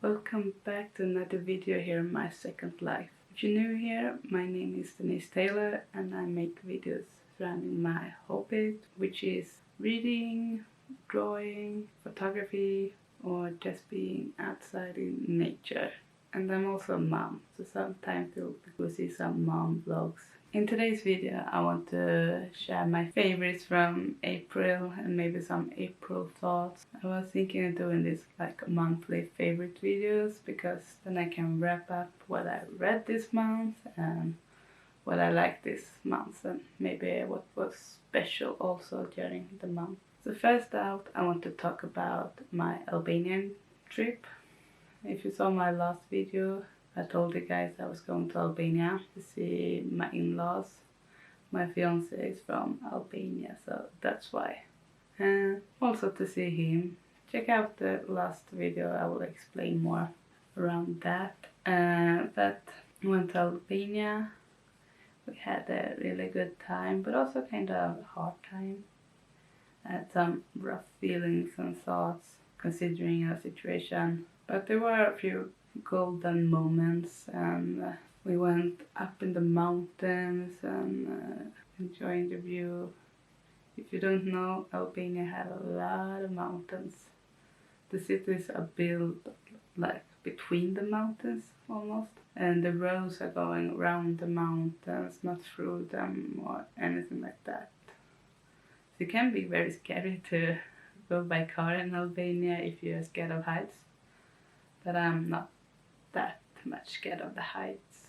Welcome back to another video here in my second life. If you're new here, my name is Denise Taylor and I make videos surrounding my hobby, which is reading, drawing, photography, or just being outside in nature. And I'm also a mom, so sometimes you'll see some mom vlogs. In today's video I want to share my favorites from April and maybe some April thoughts. I was thinking of doing this like monthly favorite videos because then I can wrap up what I read this month and what I liked this month and maybe what was special also during the month. So first out I want to talk about my Albanian trip. If you saw my last video, I told you guys I was going to Albania to see my in-laws. My fiance is from Albania, so that's why. And also to see him. Check out the last video, I will explain more around that. But we went to Albania. We had a really good time, but also kind of a hard time. I had some rough feelings and thoughts considering our situation. But there were a few golden moments and we went up in the mountains and enjoying the view. If you don't know, Albania has a lot of mountains. The cities are built like between the mountains almost, and the roads are going around the mountains, not through them or anything like that. So it can be very scary to go by car in Albania if you're scared of heights, but I'm not that much scared of the heights.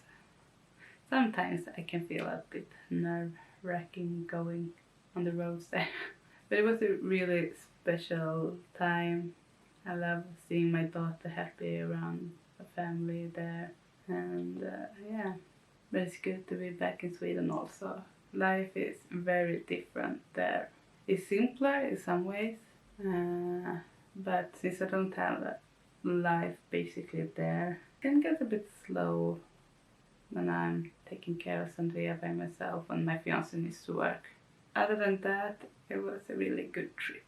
Sometimes I can feel a bit nerve-wracking going on the roads there. But it was a really special time. I love seeing my daughter happy around the family there. And yeah, but it's good to be back in Sweden also. Life is very different there. It's simpler in some ways, but since I don't have a life basically there, it can get a bit slow when I'm taking care of Sandria by myself and my fiance needs to work. Other than that, it was a really good trip.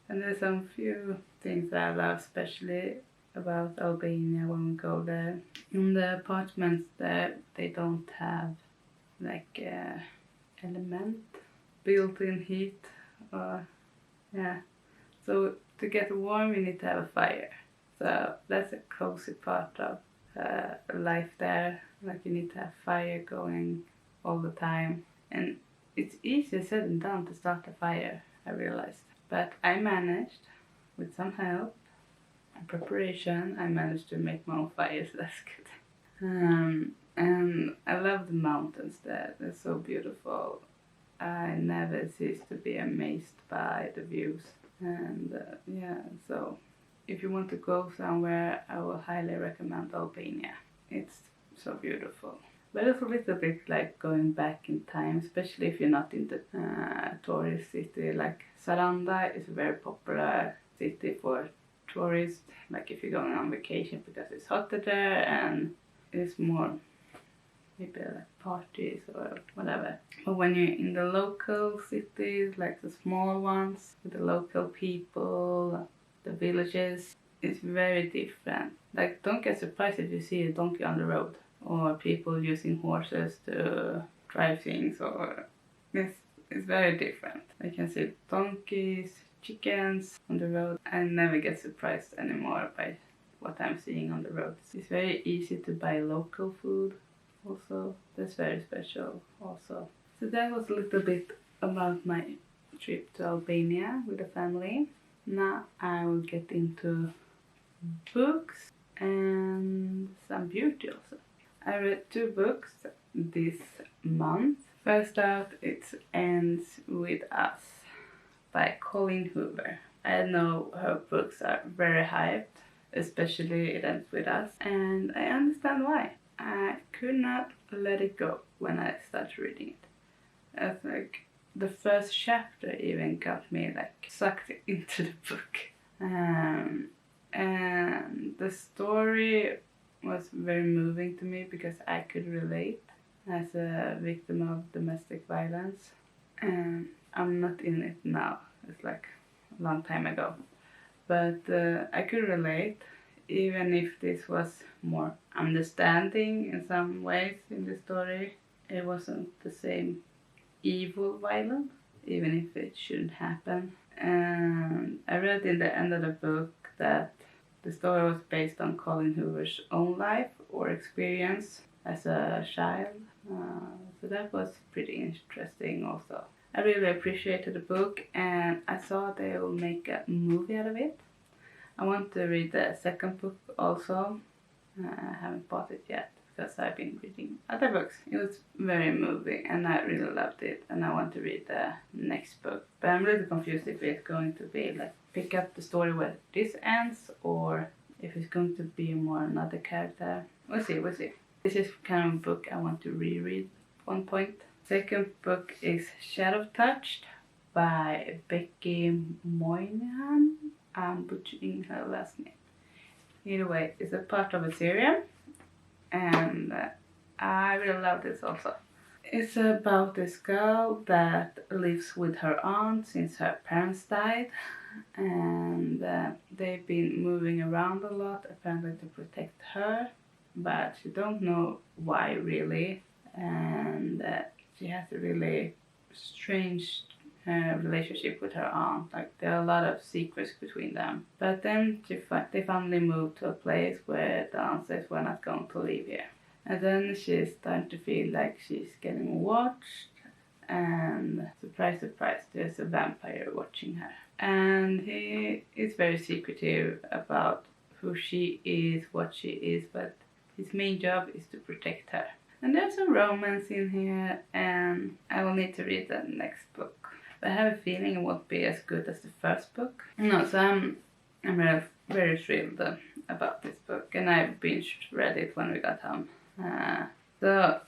And there's some few things that I love especially about Albania when we go there. In the apartments there, they don't have like element, built-in heat, or yeah. So to get warm you need to have a fire. So that's a cozy part of life there. Like you need to have fire going all the time. And it's easier said than done to start a fire, I realized. But I managed, with some help and preparation, I managed to make my own fire, so that's good. And I love the mountains there, they're so beautiful. I never cease to be amazed by the views. And yeah, so if you want to go somewhere, I will highly recommend Albania. It's so beautiful. But it's a little bit like going back in time, especially if you're not in the tourist city. Like Saranda is a very popular city for tourists, like if you're going on vacation, because it's hotter there and it's more maybe like parties or whatever. But when you're in the local cities, like the small ones, with the local people, the villages, it's very different. Like don't get surprised if you see a donkey on the road or people using horses to drive things, or it's very different. I can see donkeys, chickens on the road. I never get surprised anymore by what I'm seeing on the road. It's very easy to buy local food also. That's very special also. So that was a little bit about my trip to Albania with the family. Now I will get into books and some beauty also. I read 2 books this month. First out, it Ends With Us by Colleen Hoover. I know her books are very hyped, especially It Ends With Us, and I understand why. I could not let it go when I started reading it. It's like the first chapter even got me like sucked into the book. And the story was very moving to me because I could relate as a victim of domestic violence. And I'm not in it now, it's like a long time ago. But I could relate even if this was more understanding in some ways in the story, it wasn't the same evil violence, even if it shouldn't happen. And I read in the end of the book that the story was based on Colin Hoover's own life or experience as a child. So that was pretty interesting also. I really appreciated the book, and I saw they will make a movie out of it. I want to read the second book also. I haven't bought it yet because I've been reading other books. It was very moving and I really loved it, and I want to read the next book. But I'm really confused if it's going to be like pick up the story where this ends or if it's going to be more another character. We'll see. This is kind of a book I want to reread at one point. Second book is Shadow Touched by Becky Moynihan. I'm butchering her last name. Either way, it's a part of a series, and I really love this also. It's about this girl that lives with her aunt since her parents died, and they've been moving around a lot, apparently to protect her, but she don't know why really, and she has a really strange relationship with her aunt. Like there are a lot of secrets between them. But then they finally moved to a place where the aunt says we're not going to live here. And then she's starting to feel like she's getting watched, and surprise, surprise, there's a vampire watching her. And he is very secretive about who she is, what she is, but his main job is to protect her. And there's a romance in here, and I will need to read the next book. But I have a feeling it won't be as good as the first book. No, so I'm really, very thrilled about this book, and I binge read it when we got home. So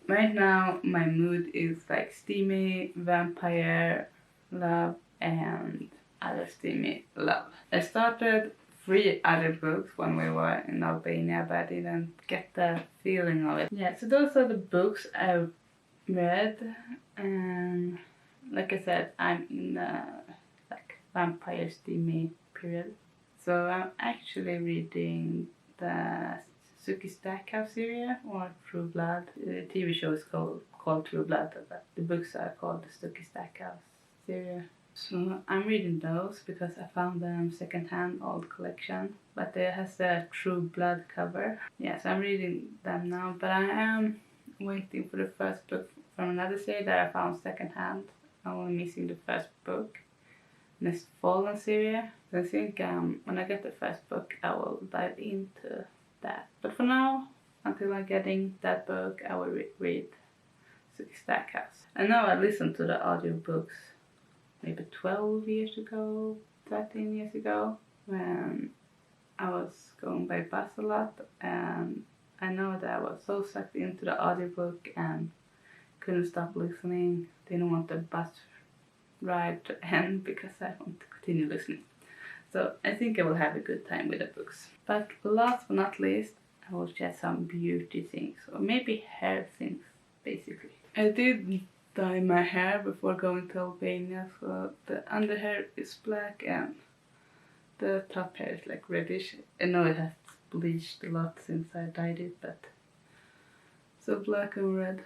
right now my mood is like steamy vampire love and other steamy love. I started 3 other books when we were in Albania, but I didn't get the feeling of it. Yeah, so those are the books I've read, and like I said, I'm in the like vampire steamy period. So I'm actually reading the Suki Stackhouse series or True Blood. The TV show is called True Blood, but the books are called the Suki Stackhouse series. So I'm reading those because I found them secondhand, old collection, but it has a True Blood cover. Yeah, so I'm reading them now, but I am waiting for the first book from another series that I found secondhand. I'm only missing the first book. This Fallen series. So I think when I get the first book, I will dive into that. But for now, until I'm getting that book, I will read Suki Stackhouse. And now I listen to the audiobooks maybe 12 years ago, 13 years ago, when I was going by bus a lot, and I know that I was so sucked into the audiobook and couldn't stop listening. Didn't want the bus ride to end because I want to continue listening. So I think I will have a good time with the books. But last but not least, I will share some beauty things, or maybe hair things, basically. I did dye my hair before going to Albania, so the underhair is black and the top hair is like reddish. I know it has bleached a lot since I dyed it, but so black and red,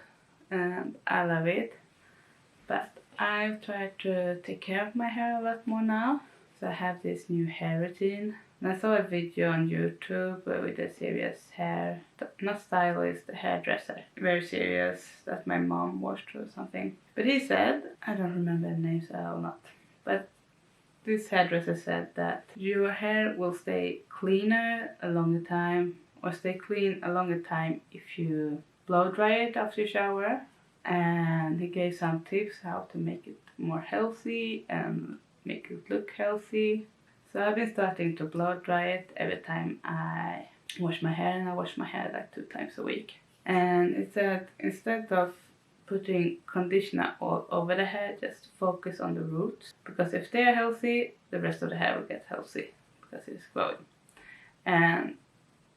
and I love it. But I've tried to take care of my hair a lot more now, so I have this new hair routine. And I saw a video on YouTube with a serious hair, not stylist, the hairdresser, very serious, that my mom washed or something. But he said, I don't remember the name, so I will not. But this hairdresser said that your hair will stay cleaner a longer time, or stay clean a longer time if you blow dry it after you shower. And he gave some tips how to make it more healthy and make it look healthy. So I've been starting to blow dry it every time I wash my hair, and I wash my hair like 2 times a week. And it said instead of putting conditioner all over the hair, just focus on the roots, because if they are healthy, the rest of the hair will get healthy because it's growing. And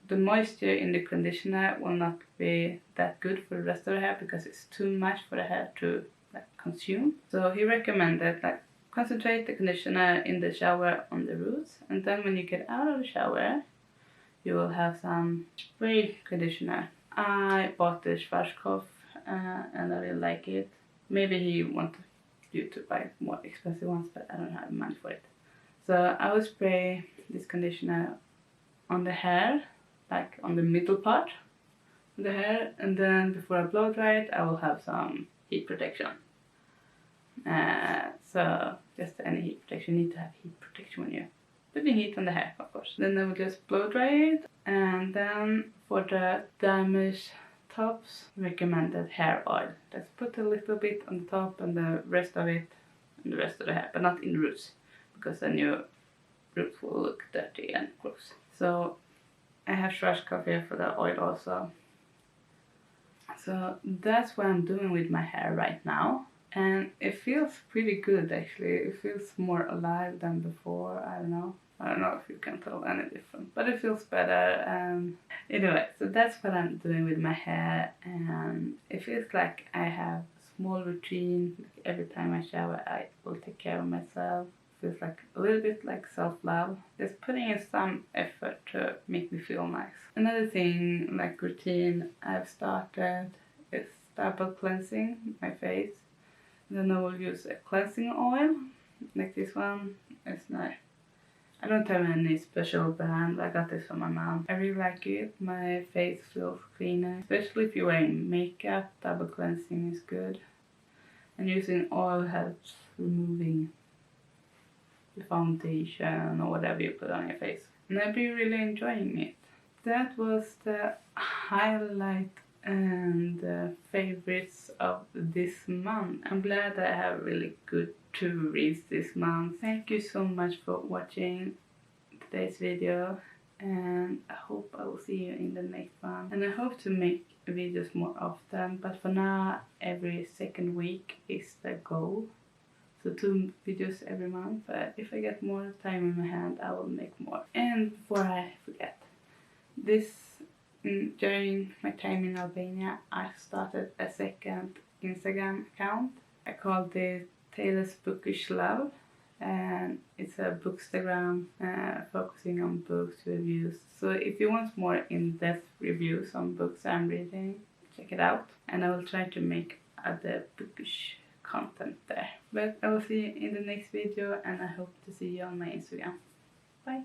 the moisture in the conditioner will not be that good for the rest of the hair because it's too much for the hair to consume. So he recommended concentrate the conditioner in the shower on the roots, and then when you get out of the shower, you will have some spray conditioner. I bought the Schwarzkopf and I really like it. Maybe he wanted you to buy more expensive ones, but I don't have money for it. So I will spray this conditioner on the hair, like on the middle part of the hair, and then before I blow dry it, I will have some heat protection. So just any heat protection, you need to have heat protection when you're putting heat on the hair, of course. Then I will just blow dry it, and then for the damaged tops, recommended hair oil. Just put a little bit on the top and the rest of it in the rest of the hair, but not in the roots, because then your roots will look dirty and gross. So I have Schwarzkopf here for the oil also. So that's what I'm doing with my hair right now. And it feels pretty good actually. It feels more alive than before. I don't know if you can tell any difference, but it feels better. Anyway, so that's what I'm doing with my hair, and it feels like I have a small routine. Like every time I shower, I will take care of myself. It feels like a little bit like self-love. Just putting in some effort to make me feel nice. Another thing, like routine, I've started is double cleansing my face. Then I will use a cleansing oil, like this one. It's nice. I don't have any special brand. I got this from my mom. I really like it. My face feels cleaner. Especially if you're wearing makeup, double cleansing is good. And using oil helps removing the foundation or whatever you put on your face. And I've been really enjoying it. That was the highlight and favorites of this month. I'm glad that I have really good 2 reads this month. Thank you so much for watching today's video, and I hope I will see you in the next one. And I hope to make videos more often, but for now every second week is the goal. So 2 videos every month, but if I get more time in my hand I will make more. And before I forget, during my time in Albania, I started a second Instagram account. I called it Taylor's Bookish Love, and it's a bookstagram focusing on books reviews. So if you want more in-depth reviews on books I'm reading, check it out. And I will try to make other bookish content there. But I will see you in the next video, and I hope to see you on my Instagram. Bye!